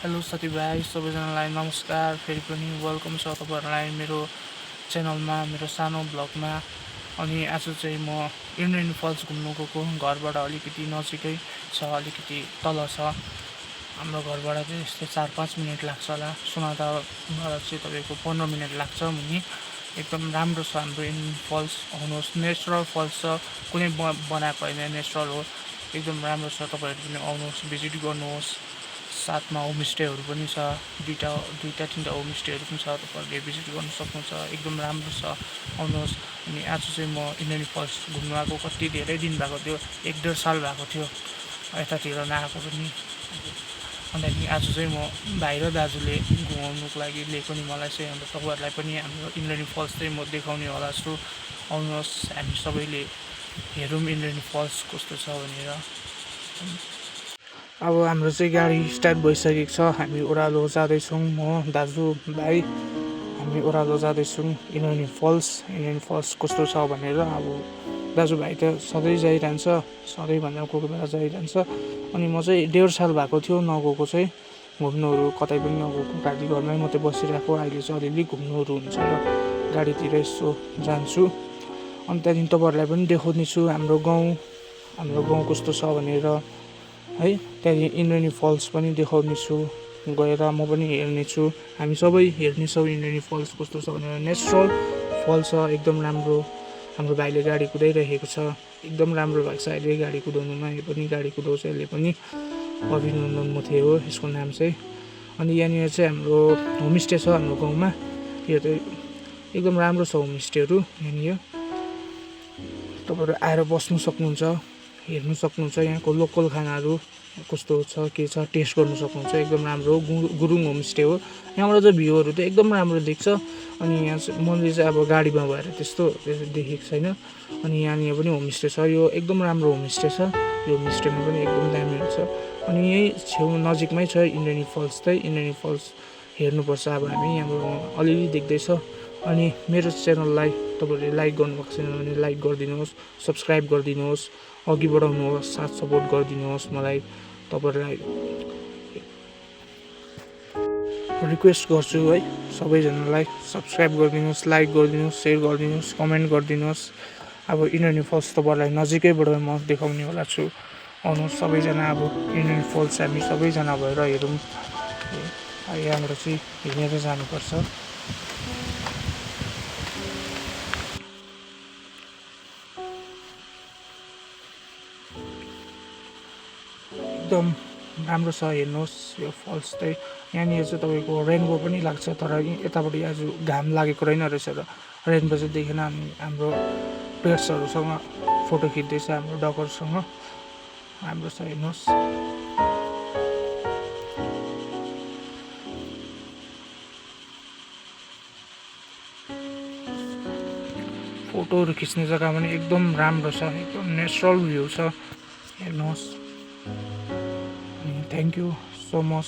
Hello साथीभाइ सबैजनालाई नमस्कार। फेरि पनि वेलकम छ तपाईँहरूलाई मेरो च्यानलमा, मेरो सानो ब्लगमा। अनि आज चाहिँ म इन्द्रेणी फल्स घुम्नु गएको। घरबाट अलिकति नजिकै छ, अलिकति तल छ। हाम्रो घरबाट चाहिँ यस्तै 4-5 मिनट लाग्छ होला। सोनादाबाट चाहिँ तपाईँको 15 मिनट लाग्छ मुनि। एकदम राम्रो छ हाम्रो इन्द्रेणी फल्स। आउनुहोस्, नेचुरल फल्स छ, कुनै बनाएको होइन, नेचुरल हो। एकदम राम्रो छ, तपाईँहरू पनि आउनुहोस्, भिजिट गर्नुहोस्। साथमा होमस्टेहरू पनि छ, दुईवटा तिनवटा होमस्टेहरू पनि छ, तपाईँहरूले भिजिट गर्नु सक्नुहुन्छ। एकदम राम्रो छ, आउनुहोस्। अनि आज चाहिँ म इन्द्रेणी फल्स घुम्नु आएको। कति धेरै दिन भएको थियो, 1-1.5 साल भएको थियो यतातिर नआएको पनि। अनि आज चाहिँ म भाइ र दाजुले घुमाउनुको लागि लिएको नि मलाई चाहिँ। अन्त तपाईँहरूलाई पनि हाम्रो इन्द्रेणी फल्स चाहिँ म देखाउने होला छु। आउनुहोस्, हामी सबैले हेरौँ इन्द्रेणी फल्स कस्तो छ भनेर। अब हाम्रो चाहिँ गाडी स्टार्ट भइसकेको छ। हामी ओह्रालो जाँदैछौँ, म दाजु भाइ हामी ओह्रालो जाँदैछौँ इन्द्रेणी फल्स कस्तो छ भनेर। अब दाजुभाइ त सधैँ जाइरहन्छ, सधैँभन्दा कोही बेला जाइरहन्छ। अनि म चाहिँ 1.5 साल भएको थियो नगएको चाहिँ, घुम्नुहरू कतै पनि नगएको। गाडी घरमै मात्रै बसिरहेको। अहिले चाहिँ अलिअलि घुम्नुहरू हुन्छ र गाडीतिर यसो जान्छु। अनि त्यहाँदेखि तपाईँहरूलाई पनि देखाउने छु हाम्रो गाउँ कस्तो छ भनेर है। त्यहाँदेखि इन्द्रेणी फल्स पनि देखाउने छु, गएर म पनि हेर्नेछु। हामी सबै हेर्नेछौँ इन्द्रेणी फल्स कस्तो छ भनेर। नेचुरल फल्स छ, एकदम राम्रो। हाम्रो भाइले गाडी कुदाइरहेको छ, एकदम राम्रो भएको छ अहिले गाडी कुदाउनुमा। यो पनि गाडी कुदाउँछ, यसले पनि अभिनन्दन मोथे हो यसको नाम चाहिँ। अनि यहाँनिर चाहिँ हाम्रो होमस्टे छ हाम्रो गाउँमा। यो चाहिँ एकदम राम्रो छ होमस्टेहरू यहाँनिर। तपाईँहरू आएर बस्नु सक्नुहुन्छ, हेर्नु सक्नुहुन्छ। यहाँको लोकल खानाहरू कस्तो छ, के छ, टेस्ट गर्नु सक्नुहुन्छ। एकदम राम्रो हो, गुरुङ होमस्टे हो। यहाँबाट चाहिँ भ्यूहरू त एकदम राम्रो देख्छ। अनि यहाँ चाहिँ मैले चाहिँ अब गाडीमा भएर त्यस्तो देखेको छैन। अनि यहाँनिर पनि होमस्टे छ, यो एकदम राम्रो होमस्टे छ। यो होमस्टेमा पनि एकदम दामी हुन्छ। अनि यहीँ छेउ नजिकमै छ इन्द्रेणी फल्स चाहिँ। इन्द्रेणी फल्स हेर्नुपर्छ। अब हामी यहाँबाट अलिअलि देख्दैछ। अनि मेरो च्यानललाई तपाईँहरूले लाइक गर्नुभएको छैन भने लाइक गरिदिनुहोस्, सब्सक्राइब गरिदिनुहोस्, अघि बढाउनुहोस्, साथ सपोर्ट गरिदिनुहोस् मलाई। तपाईँहरूलाई रिक्वेस्ट गर्छु है, सबैजनालाई सब्सक्राइब गरिदिनुहोस्, लाइक गरिदिनुहोस्, सेयर गरिदिनुहोस्, कमेन्ट गरिदिनुहोस्। अब इन्द्रेणी फल्स तपाईँहरूलाई नजिकैबाट म देखाउने होला छु। आउनुहोस् सबैजना, अब इन्द्रेणी फल्स हामी सबैजना भएर हेरौँ। यहाँबाट चाहिँ हिँडेर जानुपर्छ। एकदम राम्रो छ, हेर्नुहोस् यो फल्स चाहिँ। यहाँनिर चाहिँ तपाईँको रेनबो पनि लाग्छ, तर यतापट्टि आज घाम लागेको रहेन रहेछ र रेनबो चाहिँ देखेन। हामी हाम्रो पेट्सहरूसँग फोटो खिच्दैछ, हाम्रो डगरसँग। राम्रो छ, हेर्नुहोस्। फोटोहरू खिच्ने जग्गा पनि एकदम राम्रो छ, एकदम नेचुरल भ्यू छ, हेर्नुहोस्। Thank you so much.